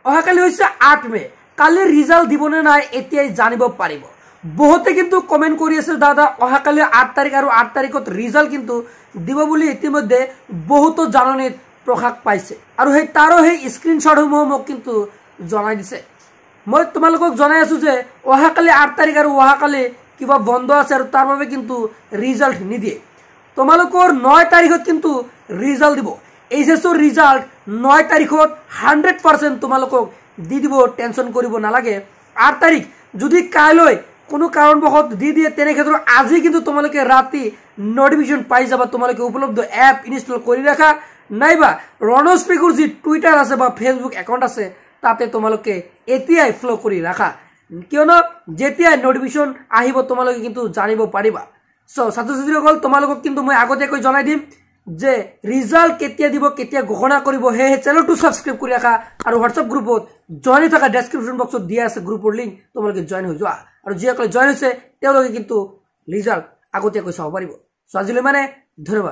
অহাকালি হৈছে 8 মে কালি ৰিজাল্ট দিবনে নাই এতিয়াই জানিব পাৰিব বহুতে কিন্তু কমেন্ট কৰি আছে দাদা অহাকালি 8 তাৰিখ আৰু 8 তাৰিখত ৰিজাল্ট কিন্তু দিব বুলি ইতিমধ্যে বহুতো জাননীত প্ৰকাশ পাইছে আৰু সেই তাৰো সেই স্ক্ৰিনশ্বট সমূহ মোক কিন্তু জনাই দিছে মই তোমালোকক জনাই আছো যে অহাকালি 8 তাৰিখ আৰু অহাকালি কিবা বন্ধ আছে আৰু তাৰ বাবে কিন্তু ৰিজাল্ট নিদিয়ে তোমালোকৰ 9 তাৰিখত কিন্তু ৰিজাল্ট দিব এইচএছৰ ৰিজাল্ট 9 তাৰিখত 100% তোমালোকক দি দিব টেনশন কৰিব নালাগে 8 তাৰিখ যদি কাইলৈ কোনো কাৰণবশত দি দিয়ে তেনে ক্ষেত্ৰত আজি কিন্তু তোমালোকে ৰাতি নোটিফিকেশন পাই যাবা তোমালোকে উপলব্ধ এপ ইনষ্টল কৰি ৰাখা নাইবা ৰণজ পেগুৰ যি টুইটাৰ আছে বা ফেসবুক একাউন্ট আছে তাতে তোমালোকে এতিয়াই ফলো কৰি ৰাখা কিয়নো যেতিয়া নোটিফিকেশন আহিব তোমালোকে কিন্তু জানিব পাৰিবা সো ছাত্ৰ-ছাত্ৰীসকল তোমালোকক কিন্তু মই আগতীয়াকৈ জনাই দিম যে ৰিজাল্ট কেতিয়া দিব কেতিয়া ঘোষণা কৰিব হে চেনেলটো সাবস্ক্ৰাইব কৰি ৰাখা আৰু হোৱাটছআপ গ্ৰুপত জয়েন থকা ডেসক্ৰিপচন বক্সত দিয়া আছে গ্ৰুপৰ লিংক তোমালোকে জয়েন হৈ যোৱা আৰু যিসকলে জয়েন হৈছে তেওঁলোকে কিন্তু ৰিজাল্ট আগতীয়াকৈ চাব পাৰিব সো আজিলৈ মানে ধন্যবাদ।